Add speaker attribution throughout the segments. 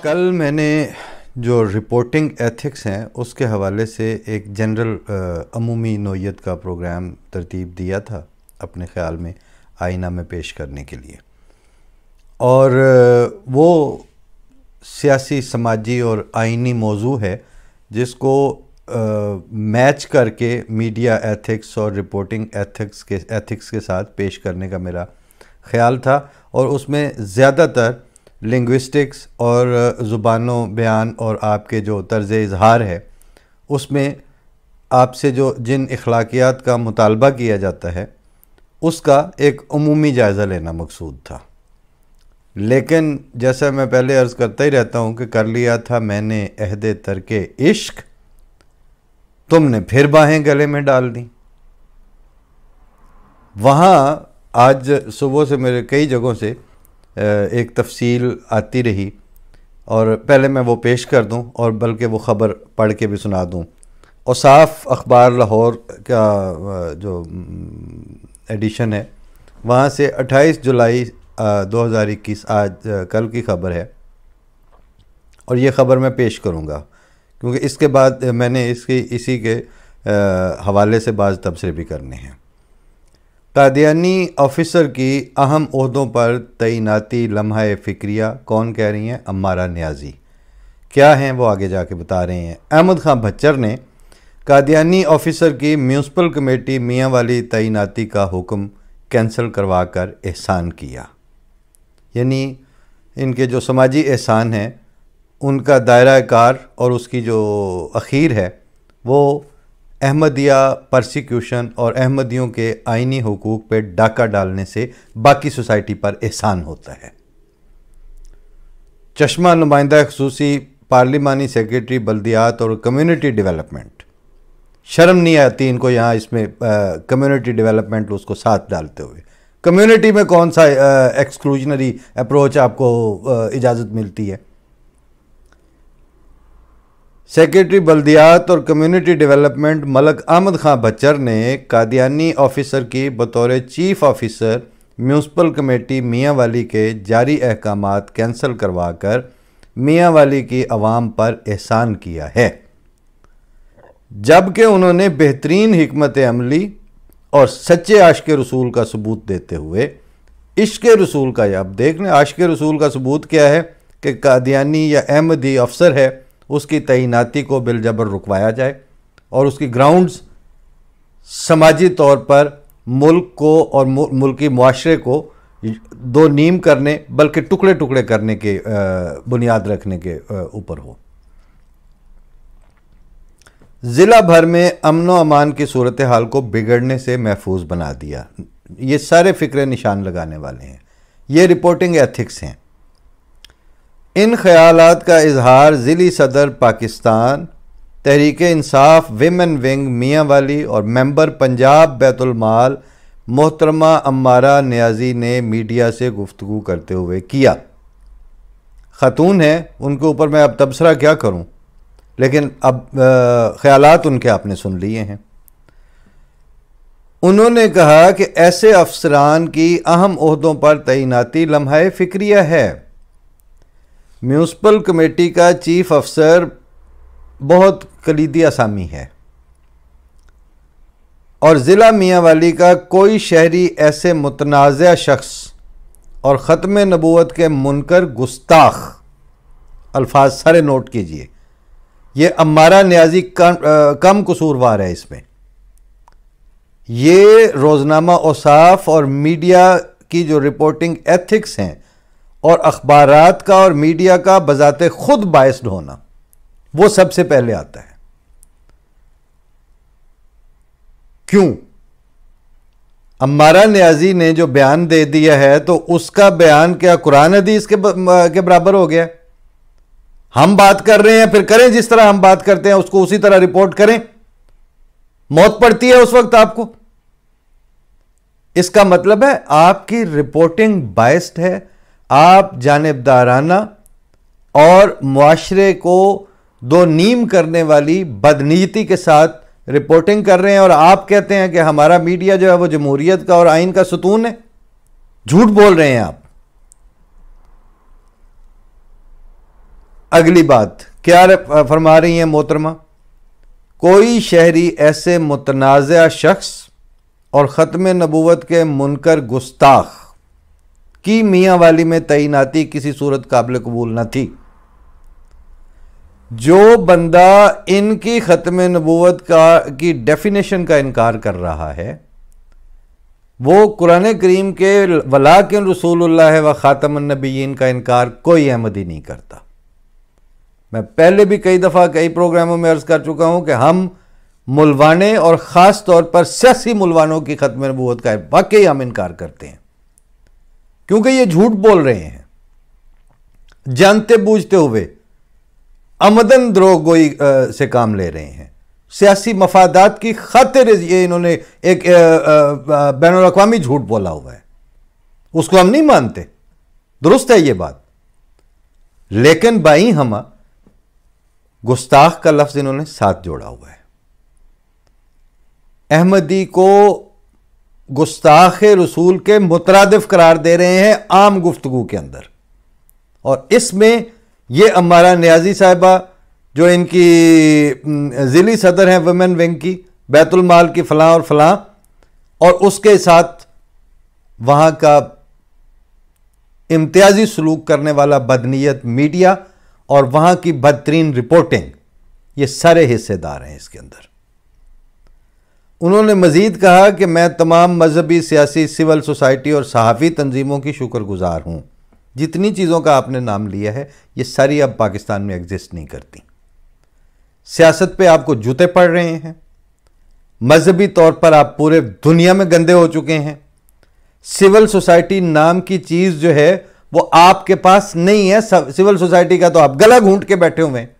Speaker 1: कल मैंने जो रिपोर्टिंग एथिक्स हैं उसके हवाले से एक जनरल अमूमी नोयत का प्रोग्राम तरतीब दिया था अपने ख़्याल में आईना में पेश करने के लिए, और वो सियासी, समाजी और आइनी मौजू है जिसको मैच करके मीडिया एथिक्स और रिपोर्टिंग एथिक्स के साथ पेश करने का मेरा ख़्याल था। और उसमें ज़्यादातर लिंग्विस्टिक्स और ज़ुबानो बयान और आपके जो तर्ज़ इज़हार है उसमें आपसे जो जिन अखलाकियात का मुतालबा किया जाता है उसका एक अमूमी जायज़ा लेना मकसूद था। लेकिन जैसा मैं पहले अर्ज़ करता ही रहता हूँ कि कर लिया था मैंने अहदे तरके इश्क, तुमने फिर बाहें गले में डाल दी। वहाँ आज सुबह से मेरे कई जगहों से एक तफसील आती रही, और पहले मैं वो पेश कर दूं और बल्कि वो ख़बर पढ़ के भी सुना दूं। और साफ़ अखबार लाहौर का जो एडिशन है वहाँ से 28 जुलाई 2021 आज कल की ख़बर है, और ये ख़बर मैं पेश करूँगा क्योंकि इसके बाद मैंने इसी के हवाले से बाज़ तबसरे भी करने हैं। कादियानी ऑफिसर की अहम ओहदों पर तैनाती लम्हा फ़िक्रिया कौन कह रही हैं? अम्मारा नियाज़ी। क्या हैं वो आगे जाके बता रहे हैं। अहमद खां भच्चर ने कादियानी ऑफिसर की म्यूनसिपल कमेटी मियाँ वाली तैनाती का हुक्म कैंसिल करवा कर एहसान किया। यानी इनके जो समाजी एहसान हैं उनका दायरा कार और उसकी जो अखीर है वो अहमदिया परसिक्यूशन और अहमदियों के आइनी हुकूक पे डाका डालने से बाकी सोसाइटी पर एहसान होता है। चश्मा नुमाइंदा खसूसी पार्लिमानी सेक्रेटरी बल्दियात और कम्युनिटी डेवलपमेंट, शर्म नहीं आती इनको यहाँ इसमें कम्युनिटी डेवलपमेंट उसको साथ डालते हुए। कम्युनिटी में कौन सा एक्सक्लूजनरी अप्रोच आपको इजाज़त मिलती है? सेक्रेटरी बल्दियात और कम्युनिटी डेवलपमेंट मलक अहमद खां भच्चर ने कादियानी ऑफिसर की बतौर चीफ ऑफिसर म्यूनसिपल कमेटी मियाँ वाली के जारी अहकामात कैंसिल करवा कर मियाँ वाली की आवाम पर एहसान किया है, जबकि उन्होंने बेहतरीन हिकमत अमली और सच्चे आशिक़ रसूल का सबूत देते हुए इश्क़ रसूल का, अब देख लें आशिक़ रसूल का सबूत क्या है कि कादियानी या अहमदी अफसर है उसकी तैनाती को बिलजबर रुकवाया जाए और उसकी ग्राउंड्स समाजी तौर पर मुल्क को और मुल्की मुआशरे को दो नीम करने बल्कि टुकड़े टुकड़े करने के बुनियाद रखने के ऊपर हो। ज़िला भर में अमन व अमान की सूरत हाल को बिगड़ने से महफूज बना दिया। ये सारे फ़िक्रे निशान लगाने वाले हैं, ये रिपोर्टिंग एथिक्स हैं। इन ख़यालात का इजहार ज़िली सदर पाकिस्तान तहरीक इंसाफ विमेन विंग मियाँ वाली और मेंबर पंजाब बैतुल माल मोहतरमा अम्मारा नियाज़ी ने मीडिया से गुफ्तगू करते हुए किया। ख़ातून हैं, उनके ऊपर मैं अब तबसरा क्या करूं, लेकिन अब ख़यालात उनके आपने सुन लिए हैं। उन्होंने कहा कि ऐसे अफसरान की अहम ओहदों पर तैनाती लम्हा फ़िक्रिया है। म्यूनसिपल कमेटी का चीफ अफसर बहुत कलीदी असामी है और ज़िला मियाँ वाली का कोई शहरी ऐसे मुतनाज़ा शख्स और ख़त्म नबूवत के मुनकर गुस्ताख, अल्फाज सारे नोट कीजिए, ये अम्मारा नियाज़ी कम कसूरवार है इसमें। ये रोज़नामा औसाफ और मीडिया की जो रिपोर्टिंग एथिक्स हैं और अखबारात का और मीडिया का बजाते खुद बायस्ड होना, वो सबसे पहले आता है। क्यों? अम्मारा नियाज़ी ने जो बयान दे दिया है तो उसका बयान क्या कुरान हदीस के बराबर हो गया? हम बात कर रहे हैं, फिर करें जिस तरह हम बात करते हैं उसको उसी तरह रिपोर्ट करें। मौत पड़ती है उस वक्त आपको। इसका मतलब है आपकी रिपोर्टिंग बायस्ड है, आप जानिबदाराना और मुआशरे को दो नीम करने वाली बदनीयती के साथ रिपोर्टिंग कर रहे हैं, और आप कहते हैं कि हमारा मीडिया जो है वो जमहूरियत का और आइन का सुतून है। झूठ बोल रहे हैं आप। अगली बात क्या फरमा रही हैं मोहतरमा, कोई शहरी ऐसे मुतनाज़ा शख्स और ख़त्म नबूवत के मुनकर गुस्ताख की मियाँ वाली में तैनाती किसी सूरत काबिल कबूल न थी। जो बंदा इनकी ख़त्म नबूवत की डेफिनेशन का इनकार कर रहा है वो कुरान करीम के वलाकिन रसूलुल्लाह व ख़ातमुन नबिय्यीन का इनकार कोई अहमदी नहीं करता। मैं पहले भी कई दफ़ा कई प्रोग्रामों में अर्ज़ कर चुका हूं कि हम मुलवाने और ख़ास तौर पर सियासी मुलवानों की ख़त्म नबूवत का वाकई हम इनकार करते हैं, क्योंकि ये झूठ बोल रहे हैं जानते बूझते हुए, आमदन द्रोहगोई से काम ले रहे हैं, सियासी मफादात की खातिर ये इन्होंने एक बैनुल अक़वामी झूठ बोला हुआ है। उसको हम नहीं मानते, दुरुस्त है ये बात, लेकिन बाई हम गुस्ताख का लफ्ज इन्होंने साथ जोड़ा हुआ है। अहमदी को गुस्ताख रसूल के मुतरादिफ करार दे रहे हैं आम गुफ्तगू के अंदर। और इसमें ये अम्मारा नियाजी साहिबा जो इनकी ज़िली सदर हैं वुमेन विंग की, बैतुल माल की फ़लाँ और फ़लाँ, और उसके साथ वहाँ का इम्तियाजी सलूक करने वाला बदनीयत मीडिया और वहाँ की बदतरीन रिपोर्टिंग, ये सारे हिस्सेदार हैं इसके अंदर। उन्होंने मज़ीद कहा कि मैं तमाम मजहबी, सियासी, सिविल सोसाइटी और सहाफ़ी तंजीमों की शुक्रगुजार हूँ। जितनी चीज़ों का आपने नाम लिया है ये सारी अब पाकिस्तान में एग्जिस्ट नहीं करती। सियासत पे आपको जूते पड़ रहे हैं, मजहबी तौर पर आप पूरे दुनिया में गंदे हो चुके हैं। सिविल सोसाइटी नाम की चीज़ जो है वो आपके पास नहीं है। सिविल सोसाइटी का तो आप गला घूंट के बैठे हुए हैं।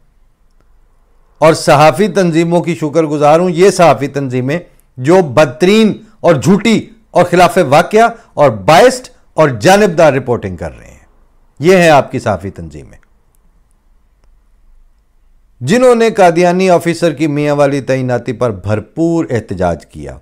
Speaker 1: और सहाफ़ी तंजीमों की शुक्रगुजार हूं, ये सहाफ़ी तंजीमें जो बदतरीन और झूठी और खिलाफ वाक़या और बायस्ड और जानिबदार रिपोर्टिंग कर रहे हैं। ये हैं आपकी सहाफ़ी तंजीमें, जिन्होंने कादियानी ऑफिसर की मियाँ वाली तैनाती पर भरपूर एहतजाज किया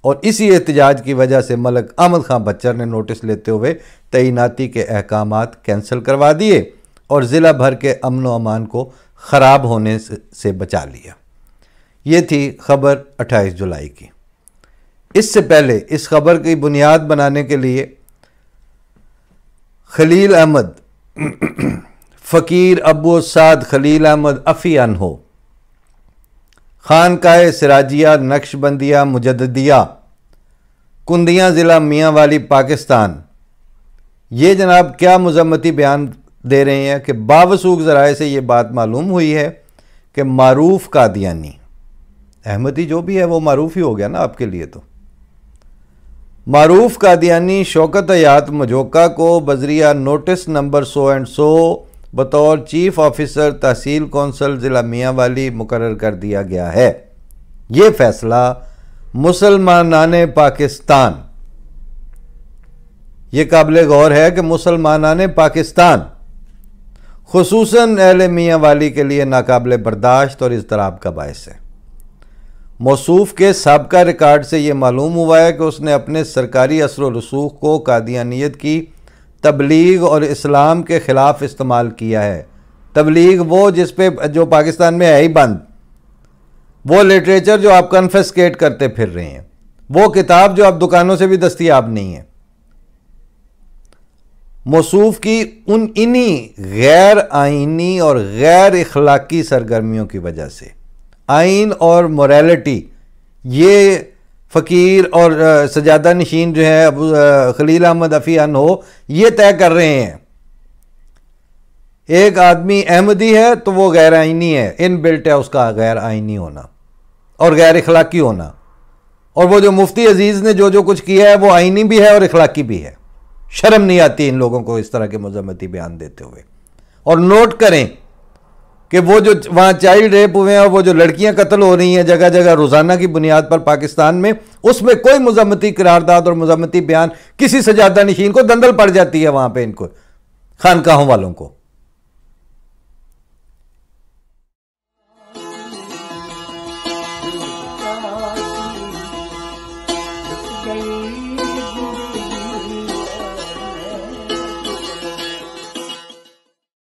Speaker 1: और इसी एहतजाज की वजह से मलक अहमद खां बच्चर ने नोटिस लेते हुए तैनाती के अहकामात कैंसिल करवा दिए और ज़िला भर के अमन व अमान को ख़राब होने से बचा लिया। ये थी खबर 28 जुलाई की। इससे पहले इस खबर की बुनियाद बनाने के लिए खलील अहमद फ़कीर अबू साद खलील अहमद अफ़ी हो, खानकाह सिराजिया नक्शबंदिया मुजद्दिया, कुंदिया ज़िला मियाँ वाली, पाकिस्तान, ये जनाब क्या मज़म्मती बयान दे रहे हैं कि बावसूख ज़राए से ये बात मालूम हुई है कि मारूफ कादियानी, अहमदी जो भी है वो मारूफ ही हो गया ना आपके लिए। तो मारूफ कादियानी शौकत हयात मजोका को बजरिया नोटिस नंबर 100 एंड 100 बतौर चीफ ऑफिसर तहसील कौंसल ज़िला मियाँ वाली मुकर्रर कर दिया गया है। ये फैसला मुसलमानाने पाकिस्तान, ये काबिल गौर है कि मुसलमानाने पाकिस्तान खुसूसन अहले मियाँ वाली के लिए नाकाबिल बर्दाश्त और इज़्तिराब का बायस है। मौसूफ के साबका रिकॉर्ड से ये मालूम हुआ है कि उसने अपने सरकारी असर व रसूख को कादियानियत की तबलीग और इस्लाम के ख़िलाफ़ इस्तेमाल किया है। तबलीग वो जिस पे जो पाकिस्तान में है ही बंद, वो लिटरेचर जो आप कन्फेस्केट करते फिर रहे हैं, वो किताब जो आप दुकानों से भी दस्तयाब नहीं है। मौसूफ की इन्हीं गैर आइनी और गैर इखलाकी सरगर्मियों की वजह से आइन और मोरालिटी, ये फ़कीर और सजादा नशीन जो है अबू खलील अहमद अफ़ी हो, ये तय कर रहे हैं। एक आदमी अहमदी है तो वो गैर आइनी है, इन बिल्ट है उसका गैर आइनी होना और गैर इखलाकी होना। और वो जो मुफ्ती अजीज़ ने जो जो कुछ किया है वो आइनी भी है और इखलाकी भी है। शर्म नहीं आती इन लोगों को इस तरह के मज़म्मती बयान देते हुए। और नोट करें कि वो जो वहाँ चाइल्ड रेप हुए हैं और वो जो लड़कियां कत्ल हो रही हैं जगह जगह रोज़ाना की बुनियाद पर पाकिस्तान में, उसमें कोई मज़म्मती करारदाद और मज़म्मती बयान किसी सजादा नशीन को दंदल पड़ जाती है वहाँ पे इनको खानकाहों वालों को।